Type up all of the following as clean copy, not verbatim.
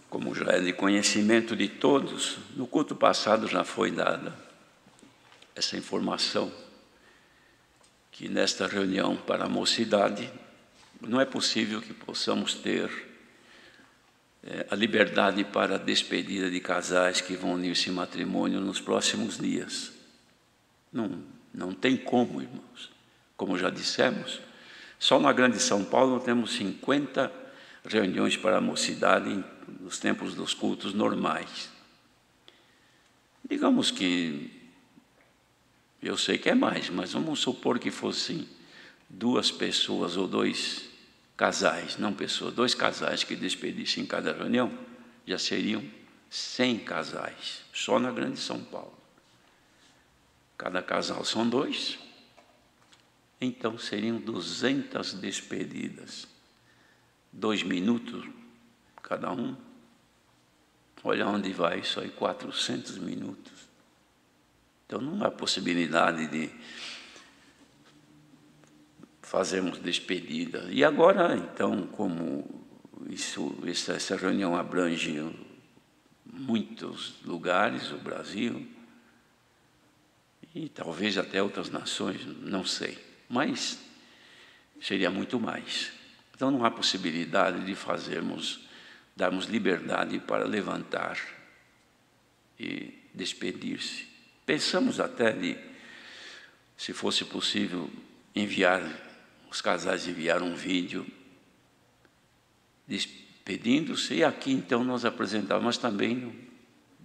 Como já é de conhecimento de todos, no culto passado já foi dada essa informação, que nesta reunião para a mocidade não é possível que possamos ter a liberdade para a despedida de casais que vão unir-se em matrimônio nos próximos dias. Não tem como, irmãos. Como já dissemos, só na Grande São Paulo temos 50 reuniões para a mocidade nos tempos dos cultos normais. Digamos que, eu sei que é mais, mas vamos supor que fossem 2 pessoas ou 2 casais, não pessoas, 2 casais que despedissem em cada reunião, já seriam 100 casais, só na Grande São Paulo. Cada casal são 2, então seriam 200 despedidas. 2 minutos cada um. Olha onde vai isso aí, 400 minutos. Então não há possibilidade de fazermos despedida. E agora, então, como essa reunião abrange muitos lugares do Brasil, e talvez até outras nações, não sei, mas seria muito mais. Então não há possibilidade de darmos liberdade para levantar e despedir-se. Pensamos até se fosse possível, os casais enviar um vídeo despedindo-se, e aqui então nós apresentávamos, mas também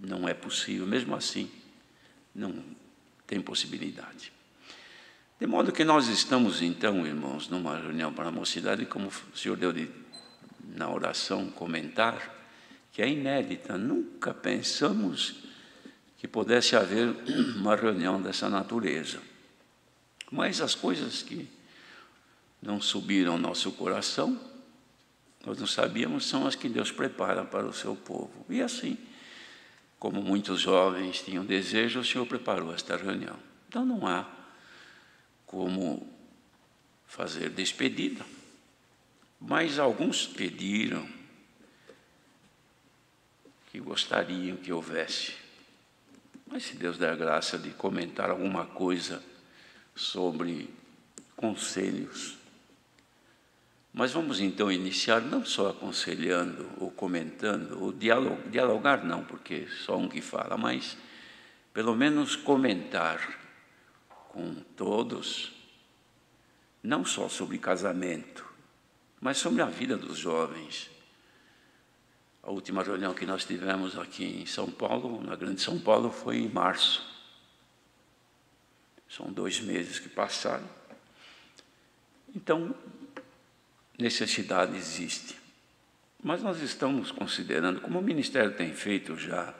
não é possível, mesmo assim, não tem possibilidade. De modo que nós estamos então, irmãos, numa reunião para a mocidade, como o senhor deu na oração comentar, que é inédita. Nunca pensamos que pudesse haver uma reunião dessa natureza. Mas as coisas que não subiram ao nosso coração, nós não sabíamos, são as que Deus prepara para o seu povo. E assim, como muitos jovens tinham desejo, o Senhor preparou esta reunião. Então não há como fazer despedida. Mas alguns pediram que gostariam que houvesse. Mas se Deus der a graça de comentar alguma coisa sobre conselhos. Mas vamos então iniciar não só aconselhando ou comentando, ou dialogar não, porque só um que fala, mas pelo menos comentar com todos, não só sobre casamento, mas sobre a vida dos jovens. A última reunião que nós tivemos aqui em São Paulo, na Grande São Paulo, foi em março. São 2 meses que passaram. Então, necessidade existe. Mas nós estamos considerando, como o Ministério tem feito já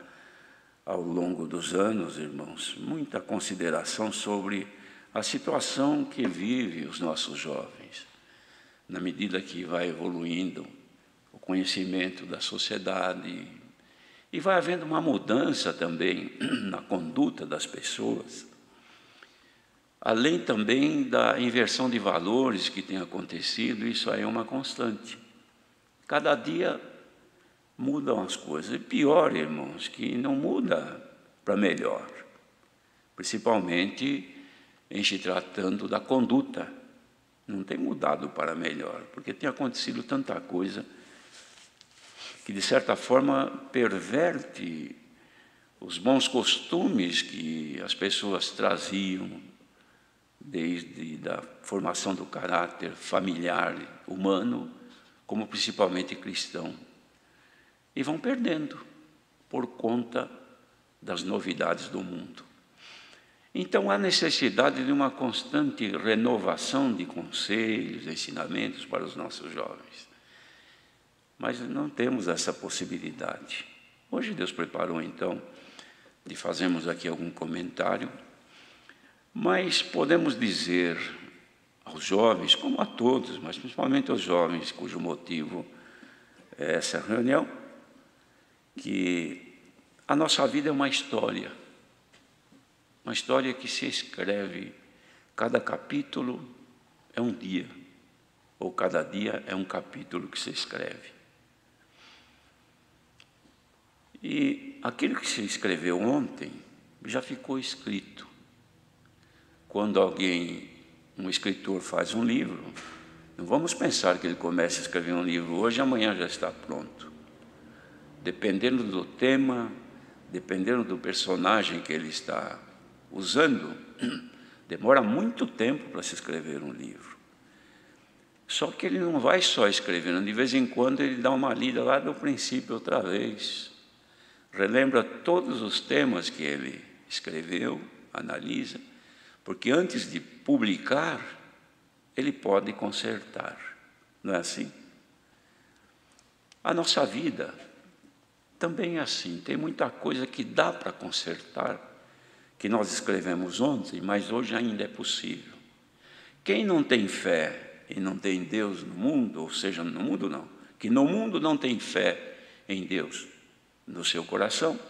ao longo dos anos, irmãos, muita consideração sobre a situação que vive os nossos jovens, na medida que vai evoluindo o conhecimento da sociedade e vai havendo uma mudança também na conduta das pessoas, além também da inversão de valores que tem acontecido. Isso aí é uma constante. Cada dia mudam as coisas. E pior, irmãos, que não muda para melhor, principalmente em se tratando da conduta. Não tem mudado para melhor, porque tem acontecido tanta coisa que, de certa forma, perverte os bons costumes que as pessoas traziam desde a formação do caráter familiar humano, como principalmente cristão, e vão perdendo por conta das novidades do mundo. Então, há necessidade de uma constante renovação de conselhos, ensinamentos para os nossos jovens. Mas não temos essa possibilidade. Hoje Deus preparou, então, de fazermos aqui algum comentário, mas podemos dizer aos jovens, como a todos, mas principalmente aos jovens, cujo motivo é essa reunião, que a nossa vida é uma história que se escreve, cada capítulo é um dia, ou cada dia é um capítulo que se escreve. E aquilo que se escreveu ontem já ficou escrito. Quando um escritor faz um livro, não vamos pensar que ele começa a escrever um livro hoje e amanhã já está pronto. Dependendo do tema, dependendo do personagem que ele está usando, demora muito tempo para se escrever um livro. Só que ele não vai só escrevendo, de vez em quando ele dá uma lida lá do princípio outra vez. Relembra todos os temas que ele escreveu, analisa, porque antes de publicar, ele pode consertar. Não é assim? A nossa vida também é assim. Tem muita coisa que dá para consertar, que nós escrevemos ontem, mas hoje ainda é possível. Quem não tem fé e não tem Deus no mundo, ou seja, no mundo não, que no mundo não tem fé em Deus no seu coração,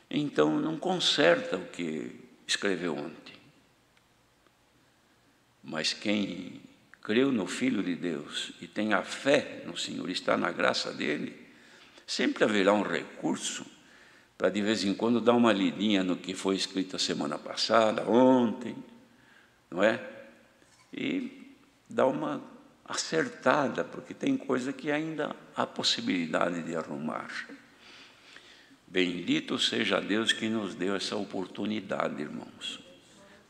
então não conserta o que escreveu ontem. Mas quem creu no Filho de Deus e tem a fé no Senhor, está na graça dele, sempre haverá um recurso para de vez em quando dar uma lidinha no que foi escrito a semana passada, ontem, não é? E dar uma acertada, porque tem coisa que ainda há possibilidade de arrumar. Bendito seja Deus que nos deu essa oportunidade, irmãos,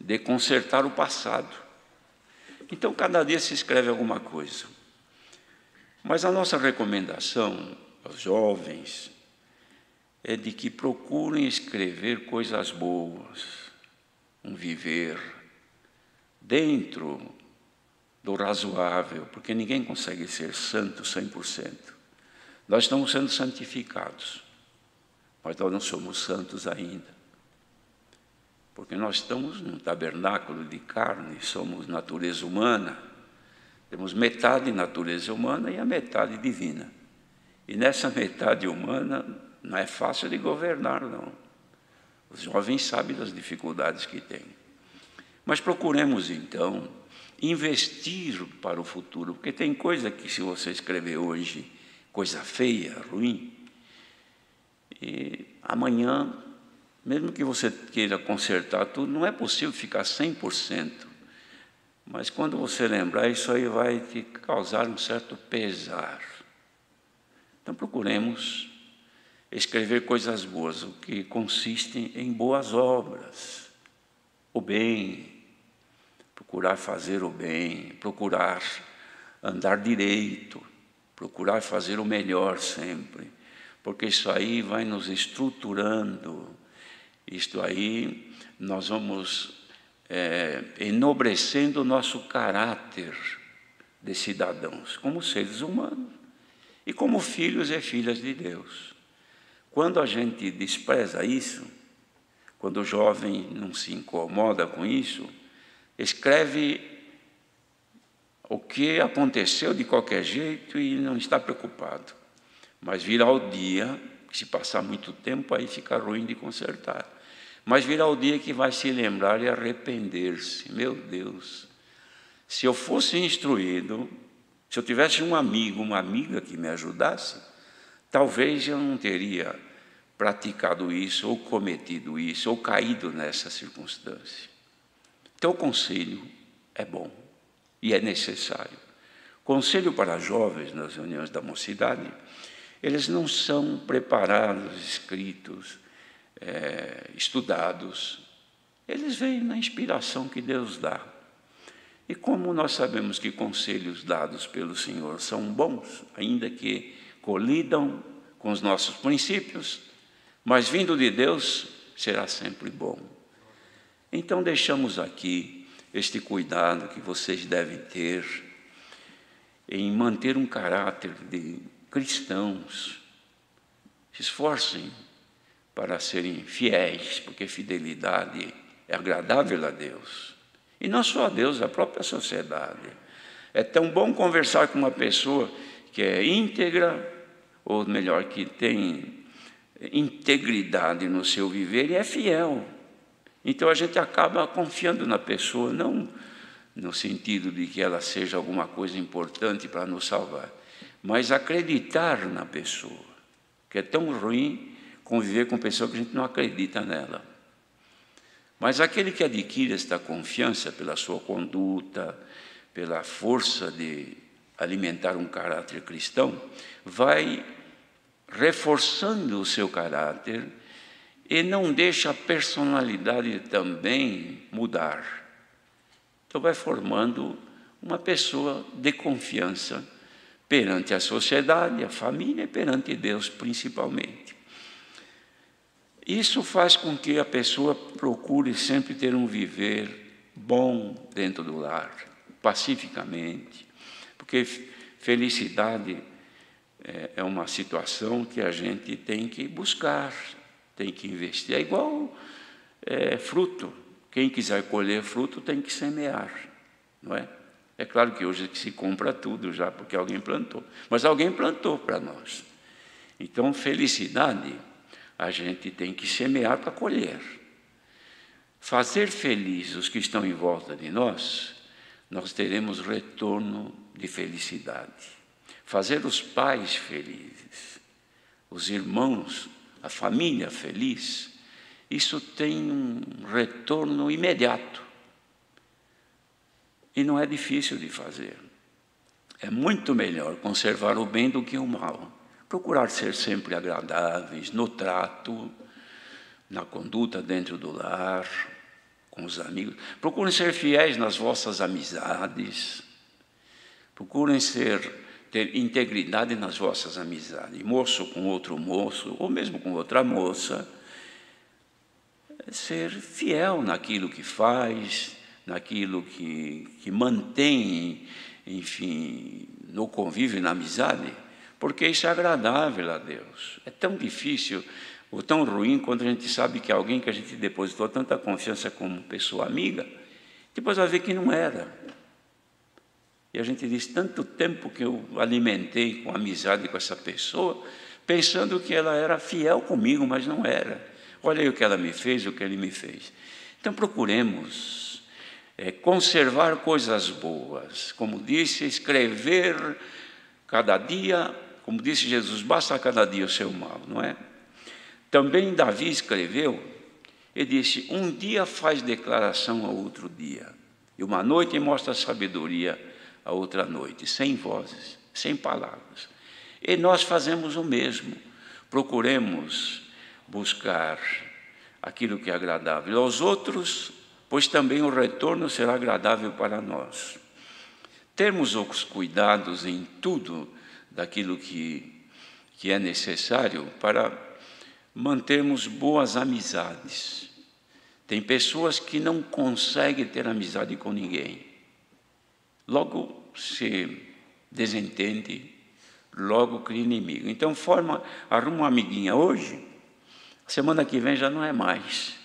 de consertar o passado. Então, cada dia se escreve alguma coisa. Mas a nossa recomendação aos jovens é de que procurem escrever coisas boas, um viver dentro do razoável, porque ninguém consegue ser santo 100%. Nós estamos sendo santificados, mas nós não somos santos ainda. Porque nós estamos num tabernáculo de carne, somos natureza humana, temos metade natureza humana e a metade divina. E nessa metade humana não é fácil de governar, não. Os jovens sabem das dificuldades que têm. Mas procuremos, então, investir para o futuro, porque tem coisa que, se você escrever hoje, coisa feia, ruim, e amanhã, mesmo que você queira consertar tudo, não é possível ficar 100%. Mas quando você lembrar, isso aí vai te causar um certo pesar. Então procuremos escrever coisas boas, o que consiste em boas obras, o bem, procurar fazer o bem, procurar andar direito, procurar fazer o melhor sempre, porque isso aí vai nos estruturando, isto aí nós vamos enobrecendo o nosso caráter de cidadãos, como seres humanos e como filhos e filhas de Deus. Quando a gente despreza isso, quando o jovem não se incomoda com isso, escreve o que aconteceu de qualquer jeito e não está preocupado. Mas virá o dia, se passar muito tempo, aí fica ruim de consertar. Mas virá o dia que vai se lembrar e arrepender-se. Meu Deus, se eu fosse instruído, se eu tivesse um amigo, uma amiga que me ajudasse, talvez eu não teria praticado isso, ou cometido isso, ou caído nessa circunstância. Então, o conselho é bom e é necessário. Conselho para jovens nas reuniões da mocidade, eles não são preparados, escritos, estudados. Eles vêm na inspiração que Deus dá. E como nós sabemos que conselhos dados pelo Senhor são bons, ainda que colidam com os nossos princípios, mas vindo de Deus será sempre bom. Então deixamos aqui este cuidado que vocês devem ter em manter um caráter de cristãos. Se esforcem para serem fiéis, porque fidelidade é agradável a Deus. E não só a Deus, a própria sociedade. É tão bom conversar com uma pessoa que é íntegra, ou melhor, que tem integridade no seu viver e é fiel. Então a gente acaba confiando na pessoa, não no sentido de que ela seja alguma coisa importante para nos salvar, mas acreditar na pessoa, que é tão ruim conviver com pessoas que a gente não acredita nela. Mas aquele que adquire esta confiança pela sua conduta, pela força de alimentar um caráter cristão, vai reforçando o seu caráter e não deixa a personalidade também mudar. Então vai formando uma pessoa de confiança perante a sociedade, a família e perante Deus principalmente. Isso faz com que a pessoa procure sempre ter um viver bom dentro do lar, pacificamente, porque felicidade é uma situação que a gente tem que buscar, tem que investir. É igual fruto. Quem quiser colher fruto tem que semear, não é? É claro que hoje se compra tudo já, porque alguém plantou. Mas alguém plantou para nós. Então, felicidade, a gente tem que semear para colher. Fazer feliz os que estão em volta de nós, nós teremos retorno de felicidade. Fazer os pais felizes, os irmãos, a família feliz, isso tem um retorno imediato. E não é difícil de fazer. É muito melhor conservar o bem do que o mal. Procurar ser sempre agradáveis no trato, na conduta dentro do lar, com os amigos. Procurem ser fiéis nas vossas amizades. Procurem ter integridade nas vossas amizades. Moço com outro moço, ou mesmo com outra moça. Ser fiel naquilo que faz, naquilo que mantém, enfim, no convívio e na amizade, porque isso é agradável a Deus. É tão difícil ou tão ruim quando a gente sabe que alguém que a gente depositou tanta confiança como pessoa amiga, depois vai ver que não era. E a gente diz, tanto tempo que eu alimentei com amizade com essa pessoa, pensando que ela era fiel comigo, mas não era. Olha aí o que ela me fez, o que ele me fez. Então procuremos conservar coisas boas. Como disse, escrever cada dia, como disse Jesus, basta cada dia o seu mal, não é? Também Davi escreveu e disse, um dia faz declaração a outro dia, e uma noite mostra sabedoria a outra noite, sem vozes, sem palavras. E nós fazemos o mesmo, procuremos buscar aquilo que é agradável aos outros, pois também o retorno será agradável para nós. Termos os cuidados em tudo daquilo que é necessário para mantermos boas amizades. Tem pessoas que não conseguem ter amizade com ninguém. Logo se desentende, logo cria inimigo. Então arruma uma amiguinha hoje, semana que vem já não é mais.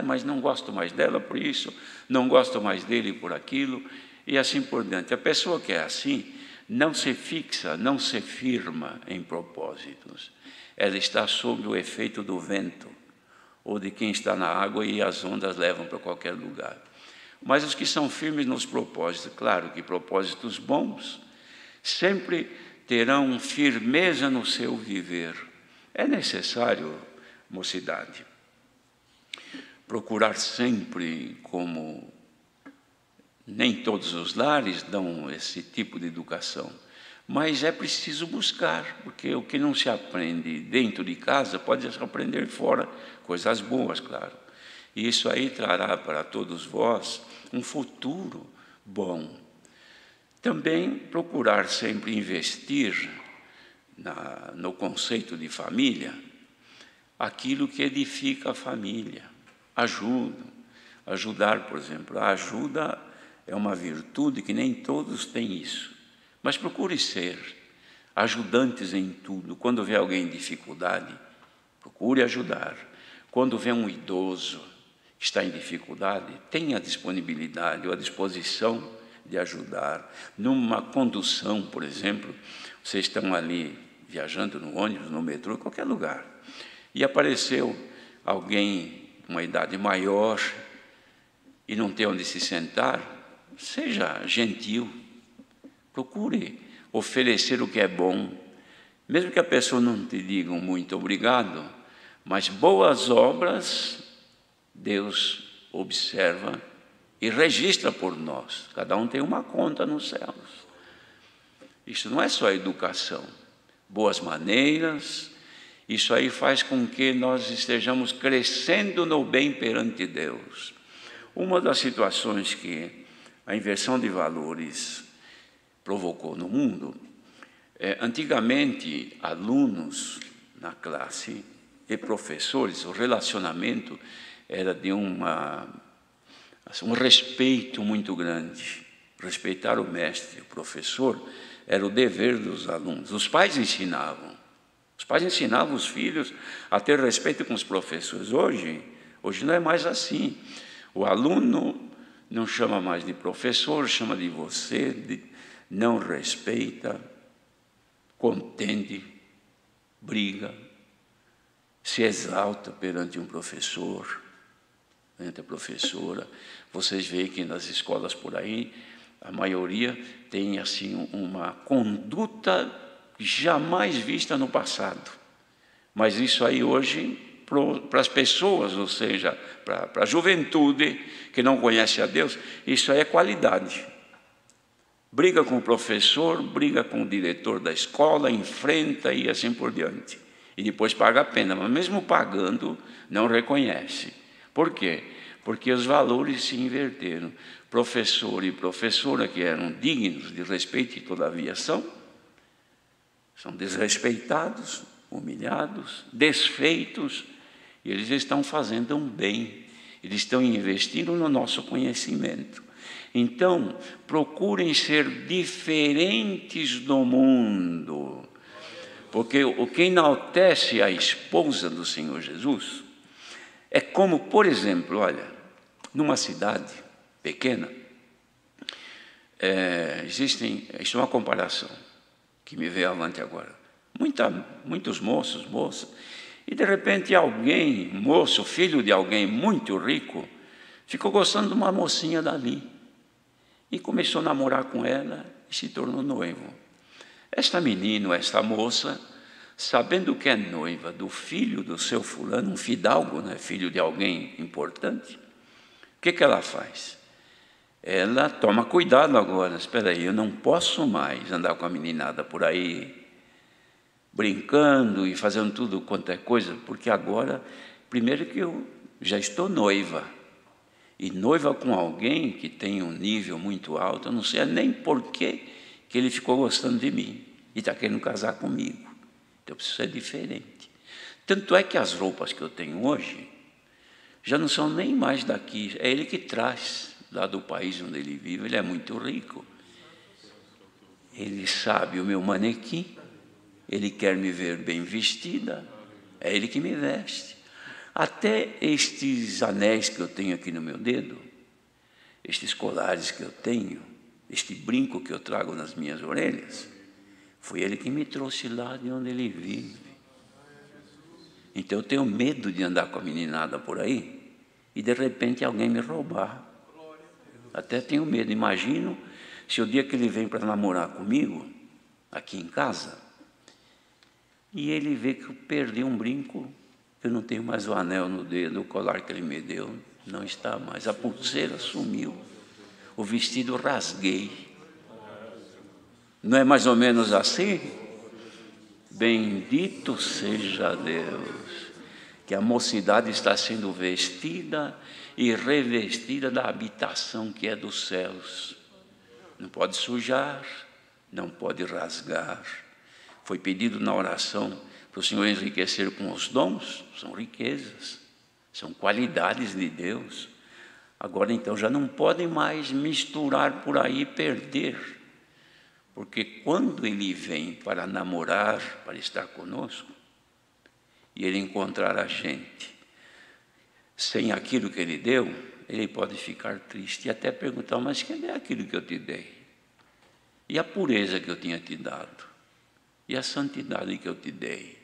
Mas não gosto mais dela por isso, não gosto mais dele por aquilo, e assim por diante. A pessoa que é assim, não se fixa, não se firma em propósitos. Ela está sob o efeito do vento, ou de quem está na água e as ondas levam para qualquer lugar. Mas os que são firmes nos propósitos, claro que propósitos bons, sempre terão firmeza no seu viver. É necessário, mocidade, procurar sempre, como nem todos os lares dão esse tipo de educação, mas é preciso buscar, porque o que não se aprende dentro de casa pode se aprender fora, coisas boas, claro. E isso aí trará para todos vós um futuro bom. Também procurar sempre investir no conceito de família, aquilo que edifica a família. Ajudar, por exemplo. A ajuda é uma virtude que nem todos têm isso. Mas procure ser ajudantes em tudo. Quando vê alguém em dificuldade, procure ajudar. Quando vê um idoso que está em dificuldade, tenha a disponibilidade ou a disposição de ajudar. Numa condução, por exemplo, vocês estão ali viajando no ônibus, no metrô, em qualquer lugar, e apareceu alguém uma idade maior e não tem onde se sentar, seja gentil, procure oferecer o que é bom, mesmo que a pessoa não te diga um muito obrigado, Mas boas obras, Deus observa e registra por nós. Cada um tem uma conta nos céus. Isso não é só educação. Boas maneiras, isso aí faz com que nós estejamos crescendo no bem perante Deus. Uma das situações que a inversão de valores provocou no mundo, antigamente, alunos na classe e professores, o relacionamento era de um respeito muito grande. Respeitar o mestre, o professor, era o dever dos alunos. Os pais ensinavam os filhos a ter respeito com os professores. Hoje não é mais assim. O aluno não chama mais de professor, chama de você, não respeita, contende, briga, se exalta perante um professor, perante a professora. Vocês veem que nas escolas por aí, a maioria tem assim uma conduta jamais vista no passado. Mas isso aí hoje, para as pessoas, ou seja, para a juventude que não conhece a Deus, isso aí é qualidade. Briga com o professor, briga com o diretor da escola, enfrenta e assim por diante. E depois paga a pena, mas mesmo pagando, não reconhece. Por quê? Porque os valores se inverteram. Professor e professora que eram dignos de respeito e todavia são desrespeitados, humilhados, desfeitos, e eles estão fazendo um bem, eles estão investindo no nosso conhecimento. Então, procurem ser diferentes do mundo, porque o que enaltece a esposa do Senhor Jesus é como, por exemplo, olha, numa cidade pequena, isso é uma comparação que me veio avante agora. Muitos moços, moças, e de repente alguém, moço, filho de alguém muito rico, ficou gostando de uma mocinha dali e começou a namorar com ela e se tornou noivo. Esta menina, esta moça, sabendo que é noiva do filho do seu fulano, um fidalgo, né, filho de alguém importante, o que ela faz? Ela toma cuidado agora. Espera aí, eu não posso mais andar com a meninada por aí, brincando e fazendo tudo quanto é coisa, porque agora, primeiro que eu já estou noiva, e noiva com alguém que tem um nível muito alto, eu não sei nem por que ele ficou gostando de mim e está querendo casar comigo. Então, eu preciso ser diferente. Tanto é que as roupas que eu tenho hoje já não são nem mais daqui, é ele que traz lá do país onde ele vive. Ele é muito rico, ele sabe o meu manequim, ele quer me ver bem vestida, é ele que me veste. Até estes anéis que eu tenho aqui no meu dedo, estes colares que eu tenho, este brinco que eu trago nas minhas orelhas, foi ele que me trouxe lá de onde ele vive. Então eu tenho medo de andar com a meninada por aí e de repente alguém me roubar. Até tenho medo. Imagino se o dia que ele vem para namorar comigo, aqui em casa, e ele vê que eu perdi um brinco, eu não tenho mais o anel no dedo, o colar que ele me deu não está mais, a pulseira sumiu, o vestido rasguei. Não é mais ou menos assim? Bendito seja Deus, que a mocidade está sendo vestida e revestida da habitação que é dos céus. Não pode sujar, não pode rasgar. Foi pedido na oração para o Senhor enriquecer com os dons, são riquezas, são qualidades de Deus. Agora então já não podem mais misturar por aí e perder, porque quando ele vem para namorar, para estar conosco, e ele encontrar a gente sem aquilo que ele deu, ele pode ficar triste e até perguntar: mas cadê aquilo que eu te dei? E a pureza que eu tinha te dado? E a santidade que eu te dei?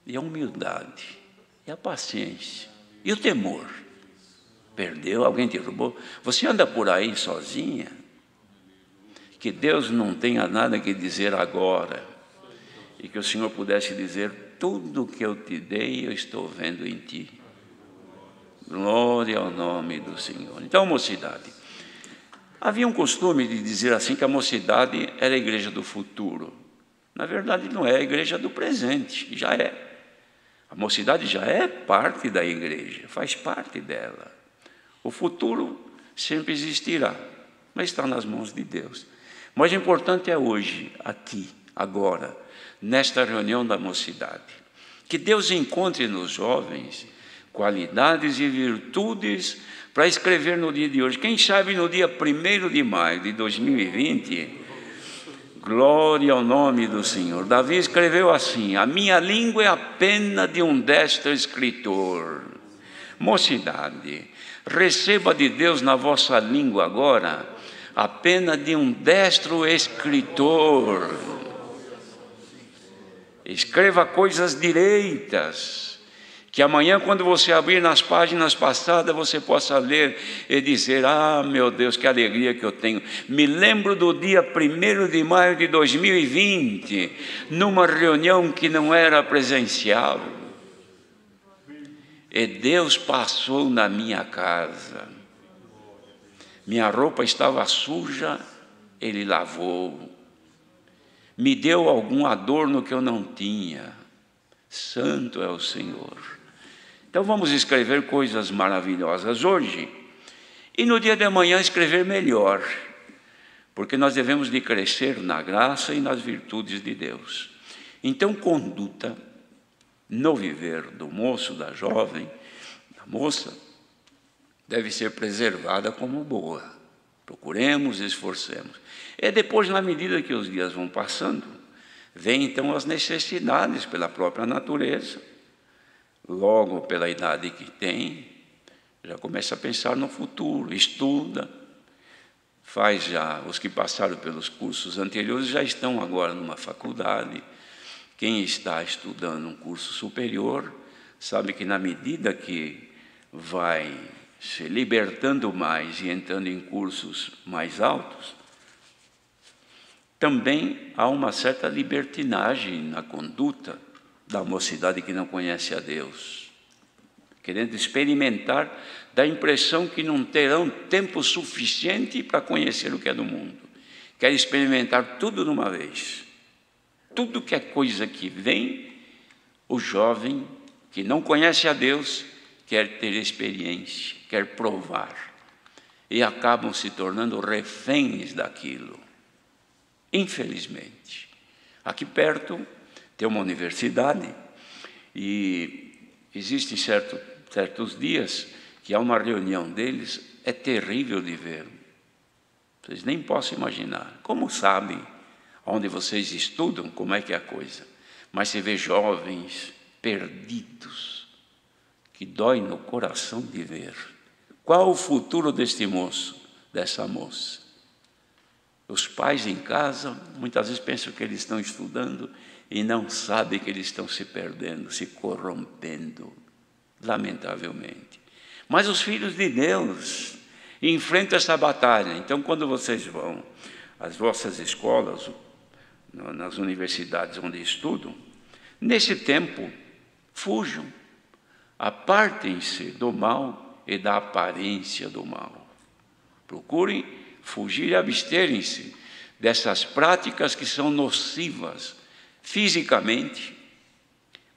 E a humildade? E a paciência? E o temor? Perdeu? Alguém te roubou? Você anda por aí sozinha? Que Deus não tenha nada que dizer agora. e que o Senhor pudesse dizer: tudo que eu te dei, eu estou vendo em ti. Glória ao nome do Senhor. Então, mocidade, havia um costume de dizer assim que a mocidade era a igreja do futuro. Na verdade, não é a igreja do presente, já é. A mocidade já é parte da igreja, faz parte dela. O futuro sempre existirá, mas está nas mãos de Deus. O mais importante é hoje, aqui, agora, nesta reunião da mocidade, que Deus encontre nos jovens qualidades e virtudes para escrever no dia de hoje. Quem sabe no dia 1º de maio de 2020, glória ao nome do Senhor. Davi escreveu assim: a minha língua é a pena de um destro escritor. Mocidade, receba de Deus na vossa língua agora a pena de um destro escritor. Escreva coisas direitas, que amanhã, quando você abrir nas páginas passadas, você possa ler e dizer: ah, meu Deus, que alegria que eu tenho. Me lembro do dia 1º de maio de 2020, numa reunião que não era presencial, e Deus passou na minha casa. Minha roupa estava suja, Ele lavou. Me deu algum adorno que eu não tinha. Santo é o Senhor. Então vamos escrever coisas maravilhosas hoje, e no dia de amanhã escrever melhor, porque nós devemos de crescer na graça e nas virtudes de Deus. Então, conduta no viver do moço, da jovem, da moça, deve ser preservada como boa. Procuremos, esforcemos. E depois, na medida que os dias vão passando, vem então as necessidades pela própria natureza. Logo, pela idade que tem, já começa a pensar no futuro, estuda, faz já, os que passaram pelos cursos anteriores já estão agora numa faculdade. Quem está estudando um curso superior, sabe que na medida que vai se libertando mais e entrando em cursos mais altos, também há uma certa libertinagem na conduta da mocidade que não conhece a Deus, querendo experimentar, dá a impressão que não terão tempo suficiente para conhecer o que é do mundo. Quer experimentar tudo de uma vez. Tudo que é coisa que vem, o jovem que não conhece a Deus quer ter experiência, quer provar, e acabam se tornando reféns daquilo. Infelizmente, aqui perto tem uma universidade e existem certos dias que há uma reunião deles, é terrível de ver. Vocês nem possam imaginar. Como sabem, onde vocês estudam, como é que é a coisa. Mas você vê jovens perdidos, que dói no coração de ver. Qual o futuro deste moço, dessa moça? Os pais em casa, muitas vezes pensam que eles estão estudando e não sabem que eles estão se perdendo, se corrompendo, lamentavelmente. Mas os filhos de Deus enfrentam essa batalha. Então, quando vocês vão às vossas escolas, nas universidades onde estudam, nesse tempo, fujam, apartem-se do mal e da aparência do mal. Procurem fugir e absterem-se dessas práticas que são nocivas fisicamente,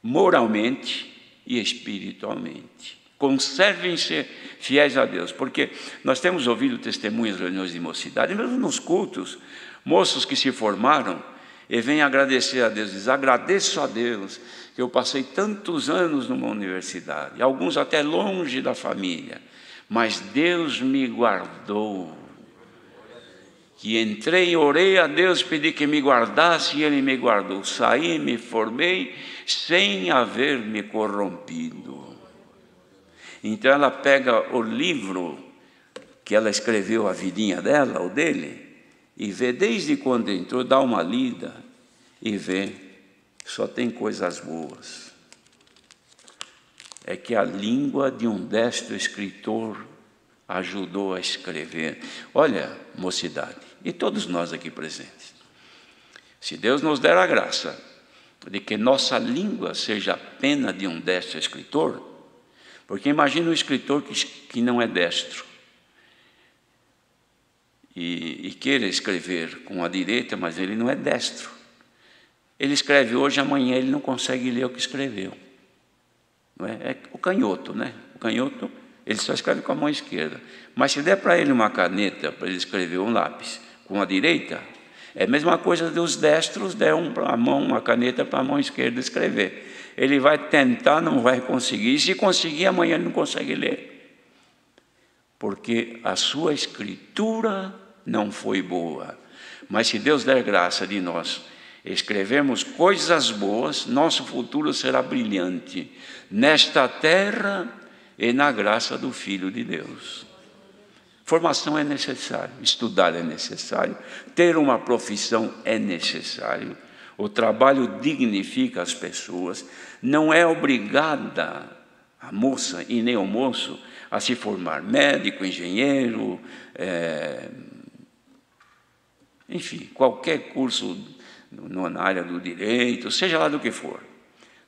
moralmente e espiritualmente. Conservem-se fiéis a Deus, porque nós temos ouvido testemunhas de reuniões de mocidade, mesmo nos cultos, moços que se formaram e vêm agradecer a Deus, diz: agradeço a Deus que eu passei tantos anos numa universidade, alguns até longe da família, mas Deus me guardou. Que entrei, orei a Deus, pedi que me guardasse e Ele me guardou. Saí, me formei sem haver me corrompido. Então ela pega o livro que ela escreveu, a vidinha dela, ou dele, e vê desde quando entrou, dá uma lida e vê, só tem coisas boas. É que a língua de um destro escritor ajudou a escrever. Olha, mocidade, e todos nós aqui presentes, se Deus nos der a graça de que nossa língua seja a pena de um destro escritor, porque imagina um escritor que não é destro e queira escrever com a direita, mas ele não é destro. Ele escreve hoje, amanhã ele não consegue ler o que escreveu. Não é? É o canhoto, né? O canhoto, ele só escreve com a mão esquerda. Mas se der para ele uma caneta, para ele escrever um lápis com a direita, é a mesma coisa dos destros, der uma caneta para a mão esquerda escrever. Ele vai tentar, não vai conseguir. E se conseguir, amanhã ele não consegue ler. Porque a sua escritura não foi boa. Mas se Deus der graça de nós escrevemos coisas boas, nosso futuro será brilhante nesta terra e na graça do Filho de Deus. Formação é necessário, estudar é necessário, ter uma profissão é necessário. O trabalho dignifica as pessoas. Não é obrigada a moça e nem o moço a se formar médico, engenheiro, enfim, qualquer curso na área do direito, seja lá do que for.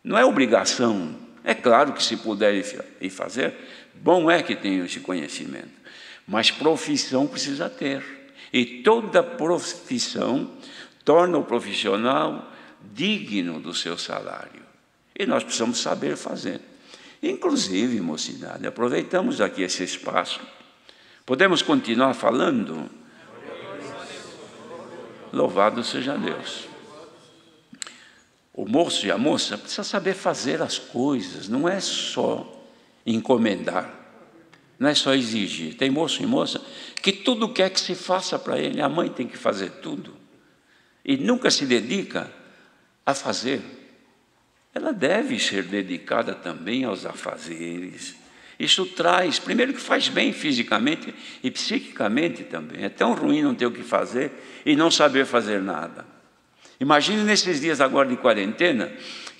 Não é obrigação. É claro que se puder ir fazer, bom é que tenha esse conhecimento. Mas profissão precisa ter. E toda profissão torna o profissional digno do seu salário. E nós precisamos saber fazer. Inclusive, mocidade, aproveitamos aqui esse espaço. Podemos continuar falando? Louvado seja Deus. O moço e a moça precisam saber fazer as coisas, não é só encomendar, não é só exigir. Tem moço e moça que tudo quer que se faça para ele, a mãe tem que fazer tudo, e nunca se dedica a fazer. Ela deve ser dedicada também aos afazeres. Isso traz, primeiro que faz bem fisicamente e psiquicamente também. É tão ruim não ter o que fazer e não saber fazer nada. Imagine nesses dias agora de quarentena,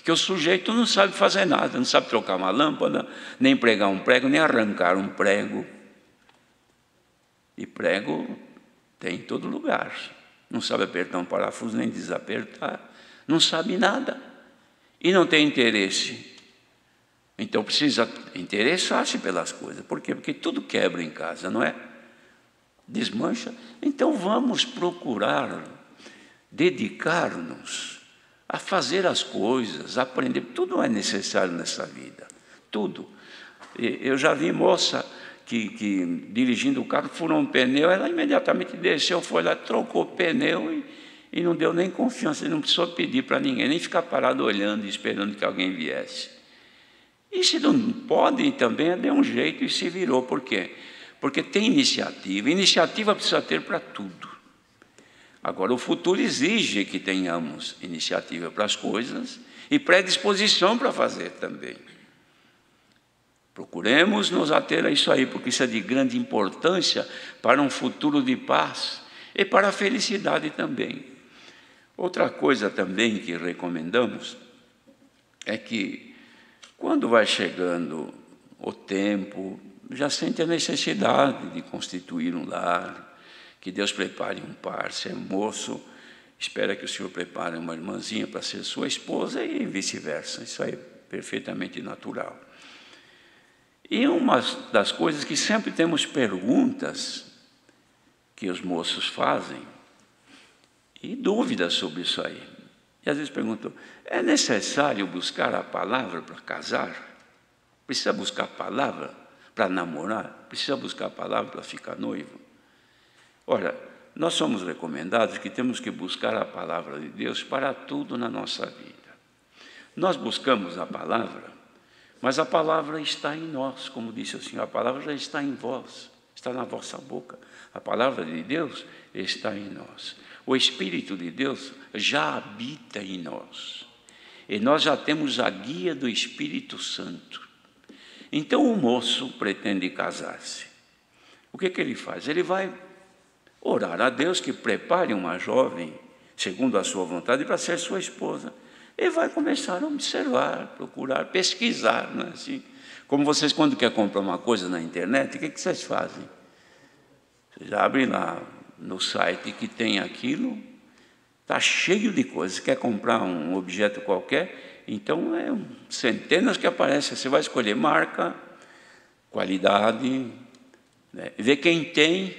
que o sujeito não sabe fazer nada, não sabe trocar uma lâmpada, nem pregar um prego, nem arrancar um prego. E prego tem em todo lugar. Não sabe apertar um parafuso, nem desapertar. Não sabe nada. E não tem interesse. Então precisa interessar-se pelas coisas. Por quê? Porque tudo quebra em casa, não é? Desmancha. Então vamos procurar dedicar-nos a fazer as coisas, a aprender. Tudo é necessário nessa vida. Tudo. Eu já vi moça que dirigindo o carro, furou um pneu, ela imediatamente desceu, foi lá, trocou o pneu e não deu nem confiança, não precisou pedir para ninguém, nem ficar parado olhando e esperando que alguém viesse. E se não podem também, deu um jeito e se virou. Por quê? Porque tem iniciativa. Iniciativa precisa ter para tudo. Agora, o futuro exige que tenhamos iniciativa para as coisas e predisposição para fazer também. Procuremos nos ater a isso aí, porque isso é de grande importância para um futuro de paz e para a felicidade também. Outra coisa também que recomendamos é que, quando vai chegando o tempo, já sente a necessidade de constituir um lar, que Deus prepare um par. Se é moço, espera que o Senhor prepare uma irmãzinha para ser sua esposa e vice-versa. Isso aí é perfeitamente natural. E uma das coisas que sempre temos perguntas que os moços fazem e dúvidas sobre isso aí. E às vezes perguntam, é necessário buscar a palavra para casar? Precisa buscar a palavra para namorar? Precisa buscar a palavra para ficar noivo? Ora, nós somos recomendados que temos que buscar a palavra de Deus para tudo na nossa vida. Nós buscamos a palavra, mas a palavra está em nós, como disse o Senhor, a palavra já está em vós, está na vossa boca. A palavra de Deus está em nós. O Espírito de Deus já habita em nós. E nós já temos a guia do Espírito Santo. Então o moço pretende casar-se. O que ele faz? Ele vai orar a Deus que prepare uma jovem, segundo a sua vontade, para ser sua esposa. E vai começar a observar, procurar, pesquisar, não é assim? Como vocês, quando querem comprar uma coisa na internet, o que vocês fazem? Vocês abrem lá no site que tem aquilo Está cheio de coisas. Quer comprar um objeto qualquer, então centenas que aparecem. Você vai escolher marca, qualidade, né? Ver quem tem.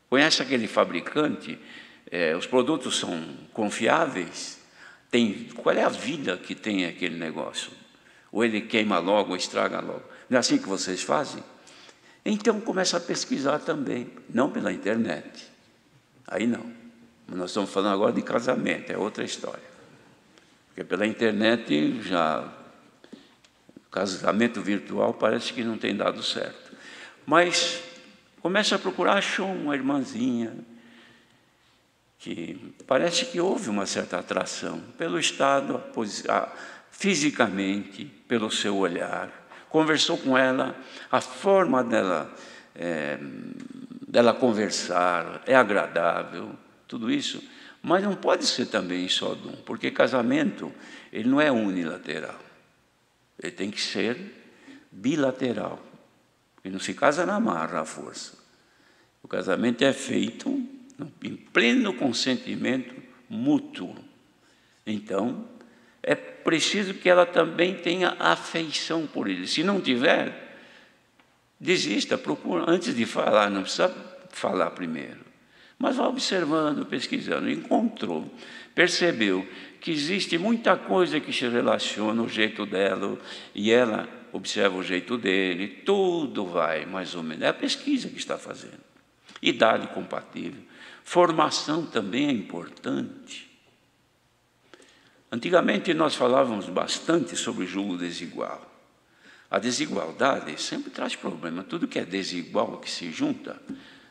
Conhece aquele fabricante? Os produtos são confiáveis? Qual é a vida que tem aquele negócio? Ou ele queima logo, ou estraga logo? Não é assim que vocês fazem? Então começa a pesquisar também, não pela internet. Aí não. Nós estamos falando agora de casamento, é outra história. Porque pela internet já casamento virtual parece que não tem dado certo. Mas começa a procurar, achou uma irmãzinha que parece que houve uma certa atração pelo estado, fisicamente, pelo seu olhar. Conversou com ela, a forma dela conversar é agradável, tudo isso. Mas não pode ser também só de um, porque casamento ele não é unilateral. Ele tem que ser bilateral. Ele não se casa na marra, à força. O casamento é feito em pleno consentimento mútuo. Então, é preciso que ela também tenha afeição por ele. Se não tiver, desista, procura. Antes de falar, não precisa falar primeiro. Mas vá observando, pesquisando. Encontrou, percebeu que existe muita coisa que se relaciona ao jeito dela e ela observa o jeito dele. Tudo vai mais ou menos. É a pesquisa que está fazendo. Idade compatível. Formação também é importante. Antigamente nós falávamos bastante sobre o julgo desigual. A desigualdade sempre traz problema. Tudo que é desigual, que se junta,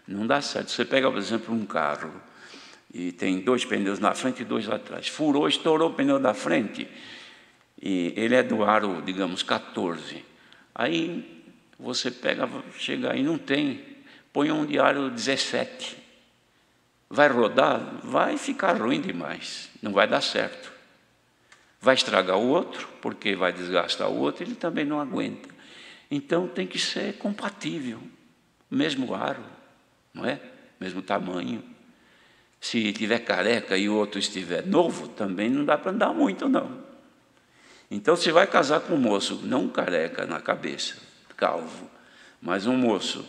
não dá certo. Você pega, por exemplo, um carro e tem 2 pneus na frente e 2 atrás. Furou, estourou o pneu da frente e ele é do aro, digamos, 14. Aí você pega, chega aí, não tem, põe um de aro 17. Vai rodar? Vai ficar ruim demais, não vai dar certo. Vai estragar o outro, porque vai desgastar o outro, ele também não aguenta. Então tem que ser compatível, mesmo aro, não é? Mesmo tamanho. Se tiver careca e o outro estiver novo, também não dá para andar muito, não. Então você vai casar com um moço, não careca na cabeça, calvo, mas um moço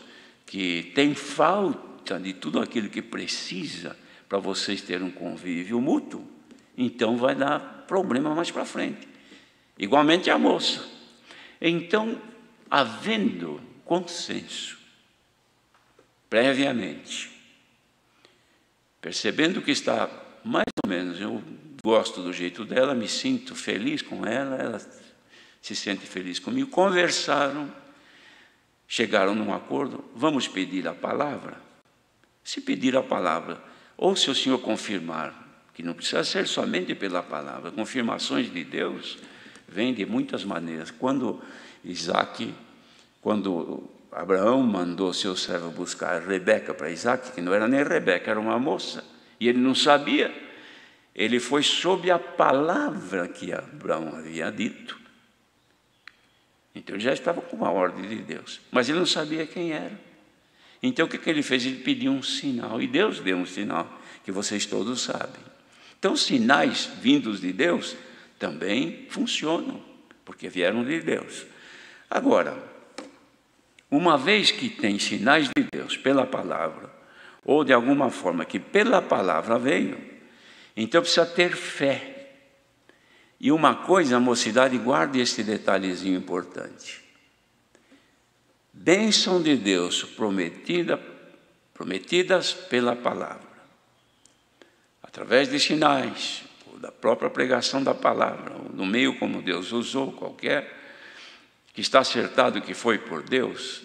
que tem falta de tudo aquilo que precisa para vocês terem um convívio mútuo, então vai dar problema mais para frente. Igualmente a moça. Então, havendo consenso, previamente, percebendo que está mais ou menos, eu gosto do jeito dela, me sinto feliz com ela, ela se sente feliz comigo, conversaram, chegaram num acordo, vamos pedir a palavra? Se pedir a palavra, ou se o Senhor confirmar, que não precisa ser somente pela palavra, confirmações de Deus vêm de muitas maneiras. Quando Abraão mandou seu servo buscar Rebeca para Isaac, que não era nem Rebeca, era uma moça, e ele não sabia, ele foi sob a palavra que Abraão havia dito. Então ele já estava com uma ordem de Deus, mas ele não sabia quem era. Então o que ele fez? Ele pediu um sinal, e Deus deu um sinal, que vocês todos sabem. Então sinais vindos de Deus também funcionam, porque vieram de Deus. Agora, uma vez que tem sinais de Deus pela palavra, ou de alguma forma que pela palavra veio, então precisa ter fé. E uma coisa, a mocidade, guarde este detalhezinho importante. Bênção de Deus prometidas pela palavra, através de sinais, ou da própria pregação da palavra, ou no meio como Deus usou, qualquer, que está acertado que foi por Deus,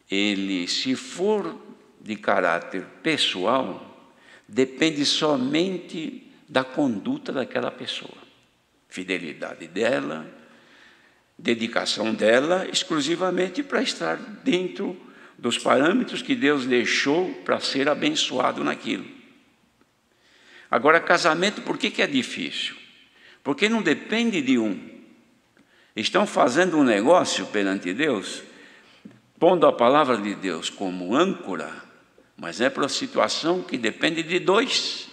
ele, se for de caráter pessoal, depende somente da conduta daquela pessoa, fidelidade dela, dedicação dela exclusivamente para estar dentro dos parâmetros que Deus deixou para ser abençoado naquilo. Agora, casamento, por que é difícil? Porque não depende de um. Estão fazendo um negócio perante Deus, pondo a palavra de Deus como âncora, mas é para a situação que depende de 2.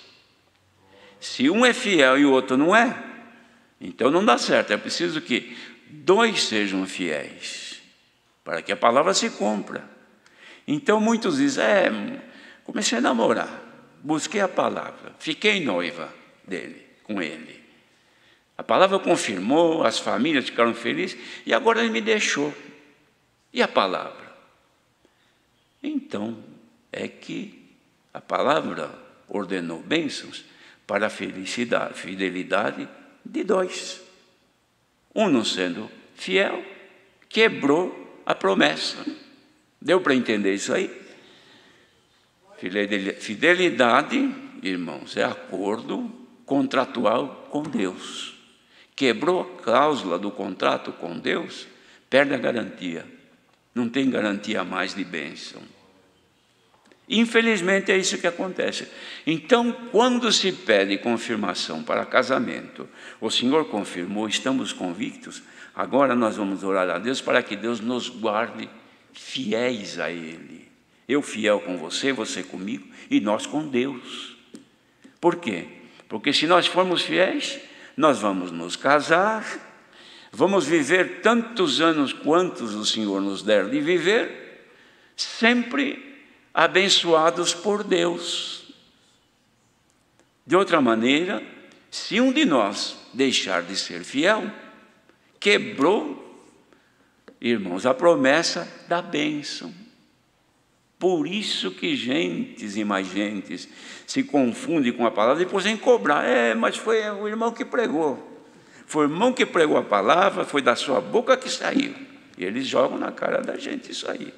Se um é fiel e o outro não é, então não dá certo. É preciso que dois sejam fiéis, para que a palavra se cumpra. Então muitos dizem, comecei a namorar, busquei a palavra, fiquei noiva com ele. A palavra confirmou, as famílias ficaram felizes, e agora ele me deixou. E a palavra? Então, é que a palavra ordenou bênçãos para a fidelidade de dois. Um não sendo fiel, quebrou a promessa. Deu para entender isso aí? Fidelidade, irmãos, é acordo contratual com Deus. Quebrou a cláusula do contrato com Deus, perde a garantia. Não tem garantia mais de bênção. Infelizmente é isso que acontece. Então, quando se pede confirmação para casamento, o Senhor confirmou, estamos convictos, agora nós vamos orar a Deus para que Deus nos guarde fiéis a Ele. Eu fiel com você, você comigo e nós com Deus. Por quê? Porque se nós formos fiéis, nós vamos nos casar, vamos viver tantos anos quantos o Senhor nos der de viver, sempre abençoados por Deus. De outra maneira, se um de nós deixar de ser fiel, quebrou, irmãos, a promessa da bênção. Por isso que gentes e mais gentes se confundem com a palavra e depois vem cobrar. Mas foi o irmão que pregou. Foi o irmão que pregou a palavra, foi da sua boca que saiu. E eles jogam na cara da gente isso aí.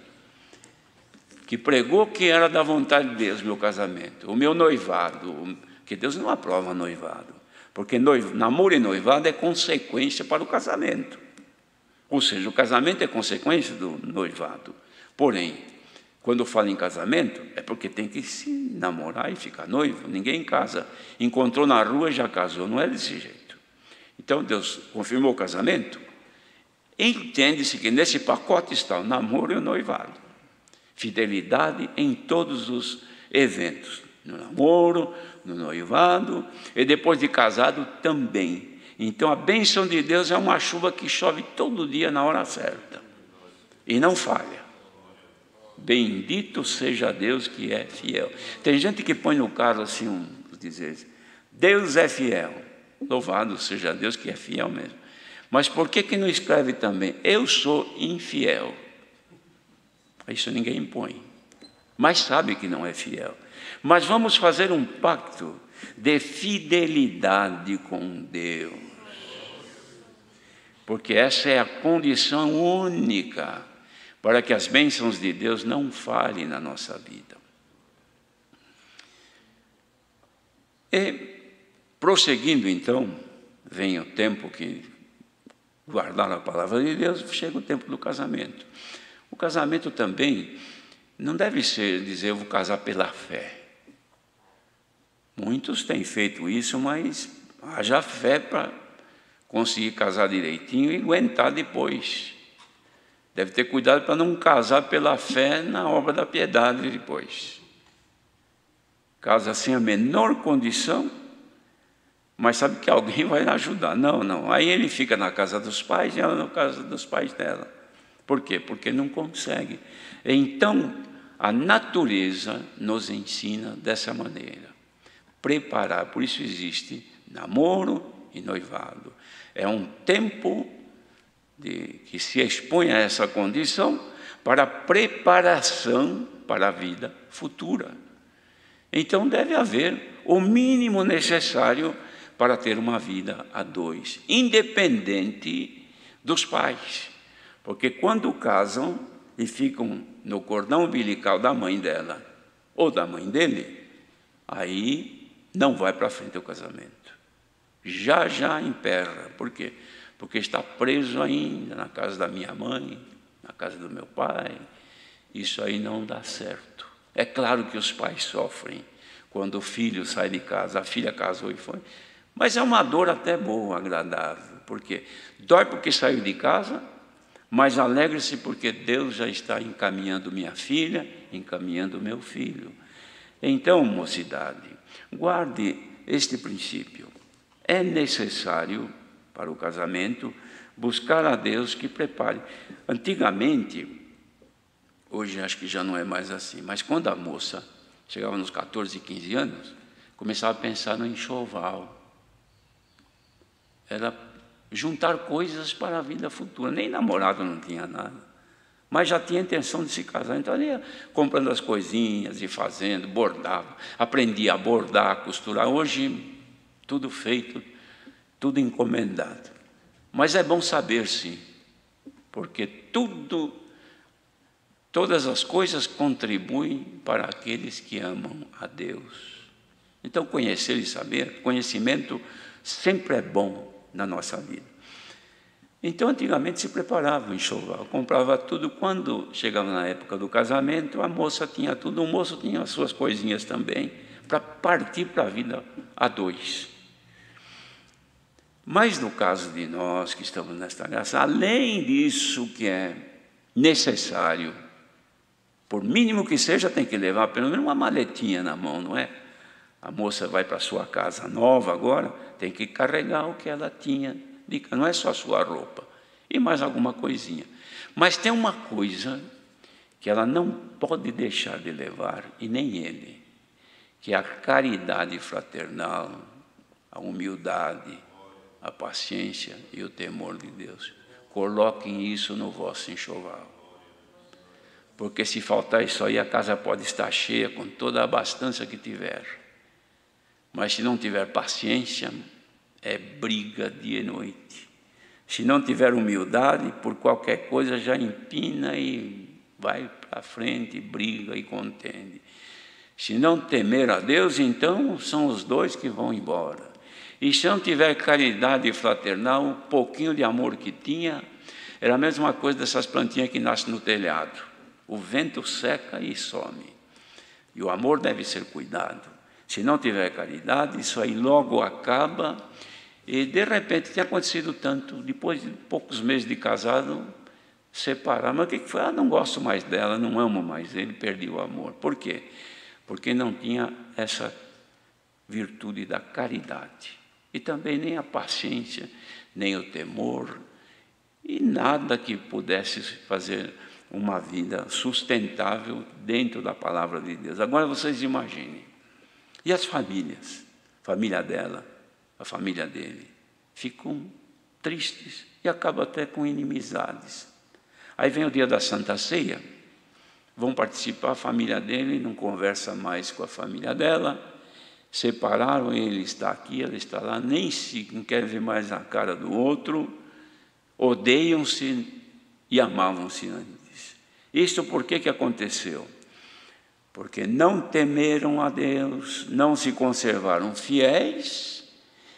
Que pregou que era da vontade de Deus, meu casamento, o meu noivado, que Deus não aprova noivado, porque namoro e noivado é consequência para o casamento. Ou seja, o casamento é consequência do noivado. Porém, quando eu falo em casamento, é porque tem que se namorar e ficar noivo. Ninguém casa, encontrou na rua e já casou, não é desse jeito. Então Deus confirmou o casamento, entende-se que nesse pacote está o namoro e o noivado. Fidelidade em todos os eventos, no namoro, no noivado e depois de casado também. Então a bênção de Deus é uma chuva que chove todo dia na hora certa e não falha. Bendito seja Deus que é fiel. Tem gente que põe no carro assim, dizer, Deus é fiel. Louvado seja Deus que é fiel mesmo. Mas por que não escreve também, eu sou infiel? Isso ninguém impõe, mas sabe que não é fiel. Mas vamos fazer um pacto de fidelidade com Deus, porque essa é a condição única para que as bênçãos de Deus não falhem na nossa vida. E, prosseguindo então, vem o tempo que guardar a palavra de Deus, chega o tempo do casamento. O casamento também não deve ser dizer, eu vou casar pela fé. Muitos têm feito isso, mas haja fé para conseguir casar direitinho e aguentar depois. Deve ter cuidado para não casar pela fé na obra da piedade depois. Casa sem a menor condição, mas sabe que alguém vai ajudar. Não. Aí ele fica na casa dos pais e ela na casa dos pais dela. Por quê? Porque não consegue. Então, a natureza nos ensina dessa maneira. Preparar, por isso existe namoro e noivado. É um tempo que se expõe a essa condição para preparação para a vida futura. Então, deve haver o mínimo necessário para ter uma vida a dois, independente dos pais. Porque quando casam e ficam no cordão umbilical da mãe dela ou da mãe dele, aí não vai para frente o casamento. Já emperra. Por quê? Porque está preso ainda na casa da minha mãe, na casa do meu pai. Isso aí não dá certo. É claro que os pais sofrem quando o filho sai de casa, a filha casou e foi. Mas é uma dor até boa, agradável. Por quê? Dói porque saiu de casa, mas alegre-se porque Deus já está encaminhando minha filha, encaminhando meu filho. Então, mocidade, guarde este princípio. É necessário, para o casamento, buscar a Deus que prepare. Antigamente, hoje acho que já não é mais assim, mas quando a moça chegava nos 14, 15 anos, começava a pensar no enxoval. Era juntar coisas para a vida futura. Nem namorado não tinha nada, mas já tinha intenção de se casar. Então ele ia comprando as coisinhas e fazendo, bordava, aprendia a bordar, a costurar. Hoje, tudo feito, tudo encomendado. Mas é bom saber, sim, porque todas as coisas contribuem para aqueles que amam a Deus. Então, conhecer e saber, conhecimento sempre é bom na nossa vida. Então, antigamente se preparava o enxoval, comprava tudo. Quando chegava na época do casamento, a moça tinha tudo, o moço tinha as suas coisinhas também, para partir para a vida a dois. Mas no caso de nós que estamos nesta graça, além disso que é necessário, por mínimo que seja, tem que levar pelo menos uma maletinha na mão, não é? A moça vai para a sua casa nova agora, tem que carregar o que ela tinha, não é só a sua roupa, e mais alguma coisinha. Mas tem uma coisa que ela não pode deixar de levar, e nem ele, que é a caridade fraternal, a humildade, a paciência e o temor de Deus. Coloquem isso no vosso enxoval. Porque se faltar isso aí, a casa pode estar cheia com toda a abastança que tiver. Mas se não tiver paciência, é briga dia e noite. Se não tiver humildade, por qualquer coisa já empina e vai para frente, briga e contende. Se não temer a Deus, então são os dois que vão embora. E se não tiver caridade fraternal, um pouquinho de amor que tinha, era a mesma coisa dessas plantinhas que nascem no telhado. O vento seca e some. E o amor deve ser cuidado. Se não tiver caridade, isso aí logo acaba. E de repente tinha acontecido tanto, depois de poucos meses de casado, separar. Mas o que foi? Ah, não gosto mais dela, não amo mais ele, perdi o amor. Por quê? Porque não tinha essa virtude da caridade. E também nem a paciência, nem o temor, e nada que pudesse fazer uma vida sustentável dentro da palavra de Deus. Agora vocês imaginem. E as famílias? A família dela, a família dele, ficam tristes e acabam até com inimizades. Aí vem o dia da Santa Ceia, vão participar, a família dele não conversa mais com a família dela, separaram, ele está aqui, ela está lá, não quer ver mais a cara do outro, odeiam-se e amavam-se antes. Isso por que aconteceu? Porque não temeram a Deus, não se conservaram fiéis,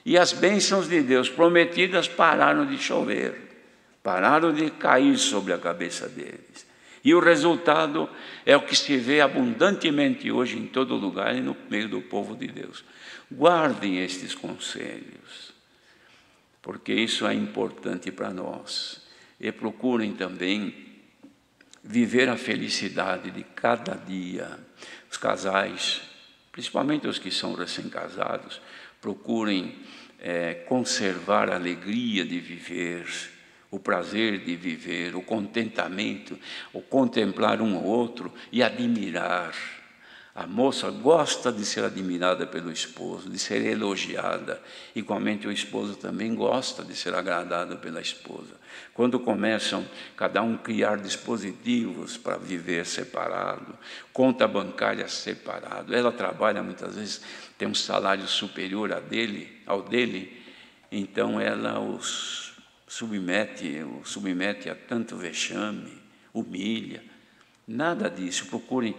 e as bênçãos de Deus prometidas pararam de chover, pararam de cair sobre a cabeça deles. E o resultado é o que se vê abundantemente hoje em todo lugar e no meio do povo de Deus. Guardem estes conselhos, porque isso é importante para nós. E procurem também viver a felicidade de cada dia. Os casais, principalmente os que são recém-casados, procurem conservar a alegria de viver, o prazer de viver, o contentamento, o contemplar um ao outro e admirar. A moça gosta de ser admirada pelo esposo, de ser elogiada. Igualmente o esposo também gosta de ser agradado pela esposa. Quando começam cada um a criar dispositivos para viver separado, conta bancária separado, ela trabalha muitas vezes, tem um salário superior ao dele, então ela os submete a tanto vexame, humilha. Nada disso. Procurem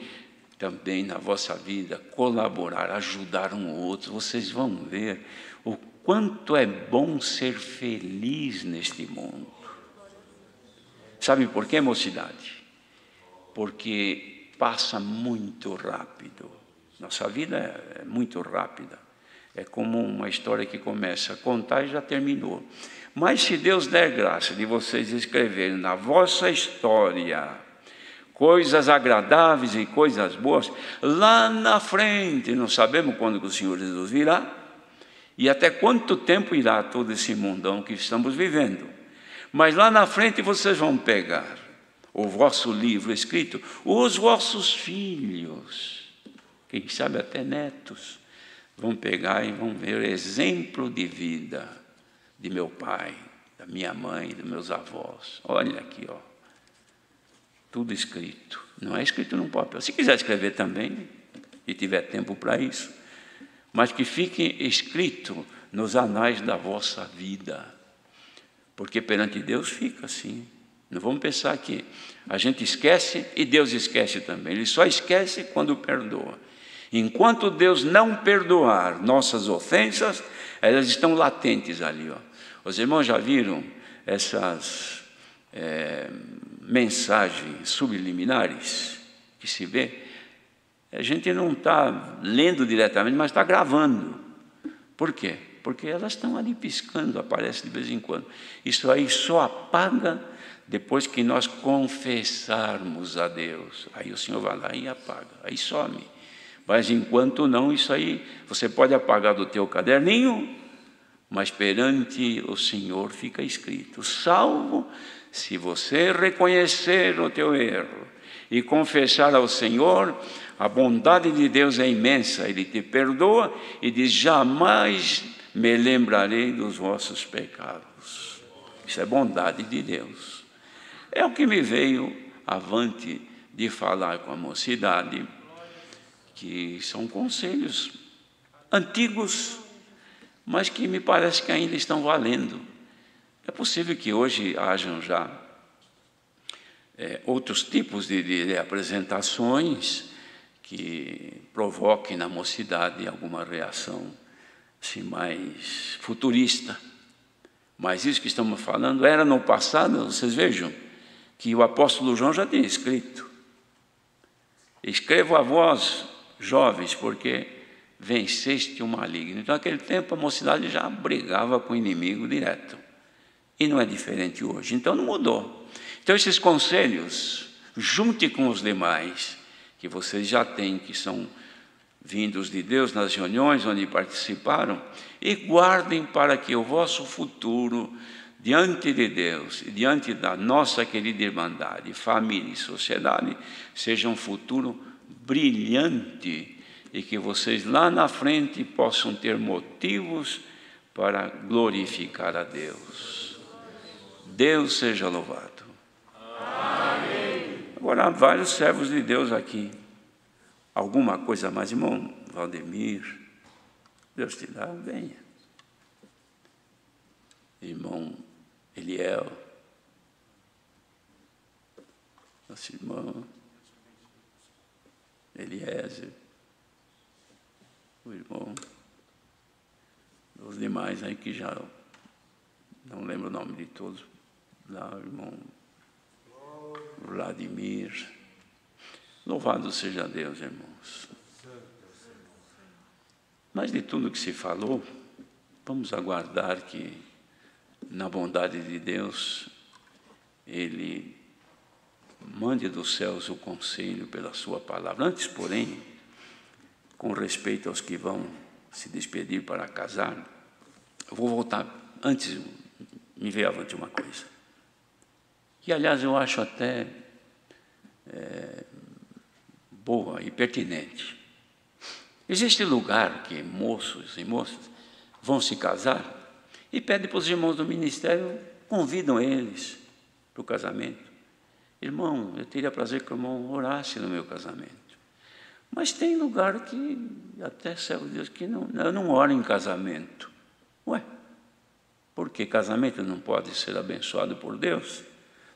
também na vossa vida colaborar, ajudar um ao outro. Vocês vão ver o quanto é bom ser feliz neste mundo. Sabe por quê, mocidade? Porque passa muito rápido. Nossa vida é muito rápida. É como uma história que começa a contar e já terminou. Mas se Deus der graça de vocês escreverem na vossa história coisas agradáveis e coisas boas, lá na frente, não sabemos quando que o Senhor Jesus virá, E até quanto tempo irá todo esse mundão que estamos vivendo? Mas lá na frente vocês vão pegar o vosso livro escrito, os vossos filhos, quem sabe até netos, vão pegar e vão ver o exemplo de vida de meu pai, da minha mãe, dos meus avós. Olha aqui, ó, tudo escrito. Não é escrito num papel. Se quiser escrever também, e tiver tempo para isso, mas que fique escrito nos anais da vossa vida, porque perante Deus fica assim. Não vamos pensar que a gente esquece e Deus esquece também. Ele só esquece quando perdoa. Enquanto Deus não perdoar nossas ofensas, elas estão latentes ali, ó. Os irmãos já viram essas mensagens subliminares que se vê? A gente não está lendo diretamente, mas está gravando. Por quê? Porque elas estão ali piscando, aparece de vez em quando. Isso aí só apaga depois que nós confessarmos a Deus. Aí o Senhor vai lá e apaga, aí some. Mas enquanto não, isso aí você pode apagar do teu caderninho, mas perante o Senhor fica escrito, salvo se você reconhecer o teu erro e confessar ao Senhor. A bondade de Deus é imensa, Ele te perdoa e diz, jamais me lembrarei dos vossos pecados. Isso é bondade de Deus. É o que me veio avante de falar com a mocidade, que são conselhos antigos, mas que me parece que ainda estão valendo. É possível que hoje hajam já outros tipos de apresentações que provoquem na mocidade alguma reação assim, mais futurista. Mas isso que estamos falando era no passado. Vocês vejam que o apóstolo João já tinha escrito: escrevo a vós, jovens, porque venceste o maligno. Então, naquele tempo, a mocidade já brigava com o inimigo direto. E não é diferente hoje. Então, não mudou. Então, esses conselhos, junte com os demais, que vocês já têm, que são vindos de Deus nas reuniões onde participaram, e guardem para que o vosso futuro, diante de Deus e diante da nossa querida irmandade, família e sociedade, seja um futuro brilhante e que vocês lá na frente possam ter motivos para glorificar a Deus. Deus seja louvado. Amém. Agora, há vários servos de Deus aqui. Alguma coisa mais, irmão Valdemir? Deus te dá, venha. Irmão Eliel, nosso irmão Eliezer, o irmão, os demais aí que já não lembro o nome de todos, lá o irmão Vladimir. Louvado seja Deus, irmãos. Mas de tudo que se falou, vamos aguardar que, na bondade de Deus, Ele mande dos céus o conselho pela sua palavra. Antes, porém, com respeito aos que vão se despedir para casar, eu vou voltar. Antes, me veio avante uma coisa, que, aliás, eu acho até boa e pertinente. Existe lugar que moços e moças vão se casar e pedem para os irmãos do ministério, convidam eles para o casamento. Irmão, eu teria prazer que o irmão orasse no meu casamento. Mas tem lugar que, até servo de Deus, que eu não oro em casamento. Ué, por que casamento não pode ser abençoado por Deus?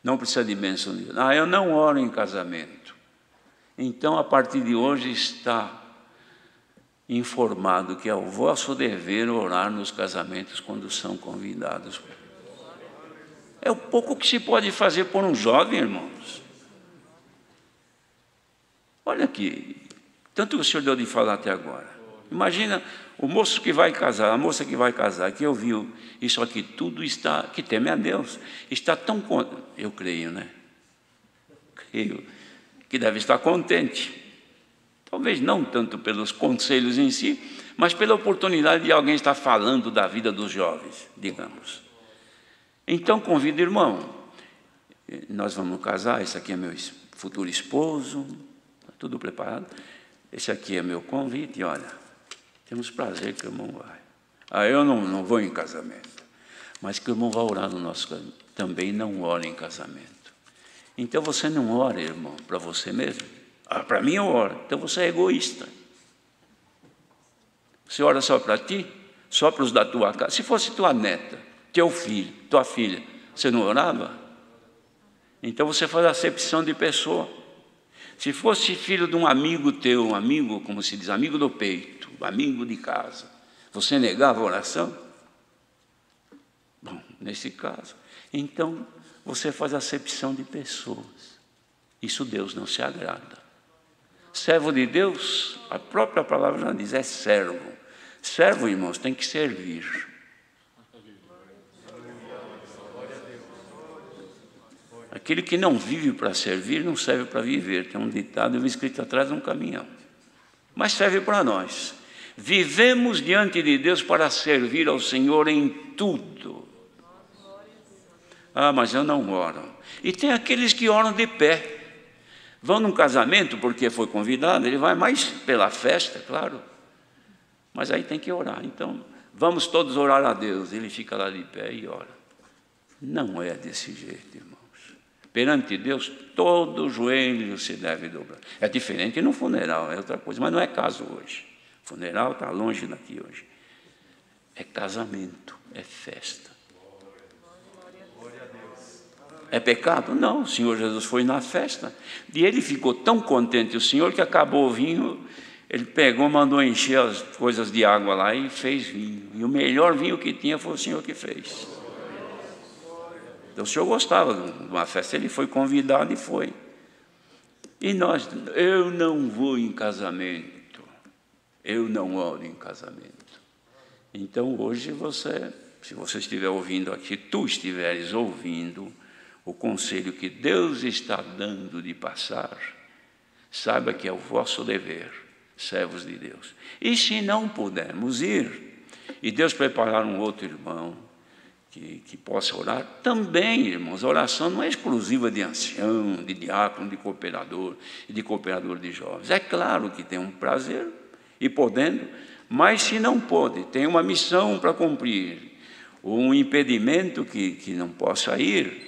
Não precisa de bênção de Deus. Eu não oro em casamento. Então, a partir de hoje está informado que é o vosso dever orar nos casamentos quando são convidados. É o pouco que se pode fazer por um jovem, irmãos. Olha aqui, tanto que o Senhor deu de falar até agora. Imagina o moço que vai casar, a moça que vai casar, que ouviu isso aqui, tudo está, que teme a Deus, está tão, eu creio, né? Creio que deve estar contente. Talvez não tanto pelos conselhos em si, mas pela oportunidade de alguém estar falando da vida dos jovens, digamos. Então, convido o irmão. Nós vamos casar, esse aqui é meu futuro esposo, está tudo preparado. Esse aqui é meu convite, e olha, temos prazer que o irmão vai. Eu não vou em casamento, mas que o irmão vai orar no nosso casamento. Também não ora em casamento. Então você não ora, irmão, para você mesmo? Para mim eu oro. Então você é egoísta. Você ora só para ti? Só para os da tua casa? Se fosse tua neta, teu filho, tua filha, você não orava? Então você faz acepção de pessoa. Se fosse filho de um amigo teu, um amigo, como se diz, amigo do peito, amigo de casa, você negava a oração? Bom, nesse caso, então você faz acepção de pessoas. Isso Deus não se agrada. Servo de Deus, a própria palavra já diz, é servo. Servo, irmãos, tem que servir. Aquele que não vive para servir, não serve para viver. Tem um ditado escrito atrás de um caminhão. Mas serve para nós. Vivemos diante de Deus para servir ao Senhor em tudo. Mas eu não oro. E tem aqueles que oram de pé. Vão num casamento porque foi convidado, ele vai mais pela festa, claro. Mas aí tem que orar. Então, vamos todos orar a Deus. Ele fica lá de pé e ora. Não é desse jeito, irmãos. Perante Deus, todo joelho se deve dobrar. É diferente no funeral, é outra coisa, mas não é caso hoje. O funeral está longe daqui hoje. É casamento, é festa. É pecado? Não, o Senhor Jesus foi na festa. E ele ficou tão contente, o Senhor, que acabou o vinho, ele pegou, mandou encher as coisas de água lá e fez vinho. E o melhor vinho que tinha foi o Senhor que fez. Então, o Senhor gostava de uma festa, ele foi convidado e foi. E nós, eu não vou em casamento, eu não oro em casamento. Então, hoje você, se você estiver ouvindo aqui, tu estiveres ouvindo o conselho que Deus está dando de passar, saiba que é o vosso dever, servos de Deus. E se não pudermos ir, e Deus preparar um outro irmão, que possa orar, também, irmãos, a oração não é exclusiva de ancião, de diácono, de cooperador e de cooperador de jovens. É claro que tem um prazer, e podendo, mas se não pode, tem uma missão para cumprir, ou um impedimento que não possa ir,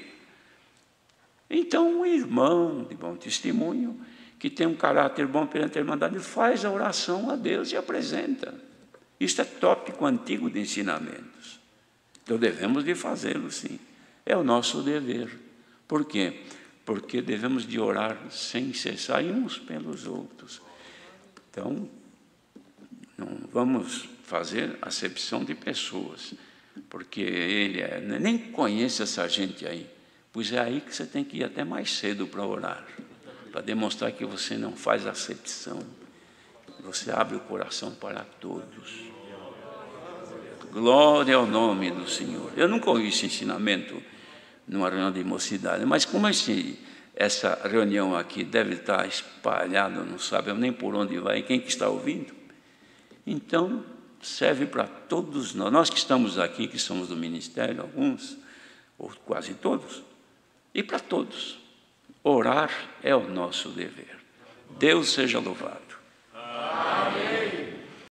então um irmão de bom testemunho, que tem um caráter bom perante a Irmandade, faz a oração a Deus e apresenta. Isso é tópico antigo de ensinamentos. Então devemos de fazê-lo, sim. É o nosso dever. Por quê? Porque devemos de orar sem cessar uns pelos outros. Então, não vamos fazer acepção de pessoas, porque ele nem conhece essa gente aí. Pois é aí que você tem que ir até mais cedo para orar, para demonstrar que você não faz acepção. Você abre o coração para todos. Glória ao nome do Senhor. Eu nunca ouvi esse ensinamento numa reunião de mocidade, mas como essa reunião aqui deve estar espalhada, não sabe nem por onde vai, quem que está ouvindo, então serve para todos nós. Nós que estamos aqui, que somos do ministério, alguns, ou quase todos, e para todos. Orar é o nosso dever. Deus seja louvado.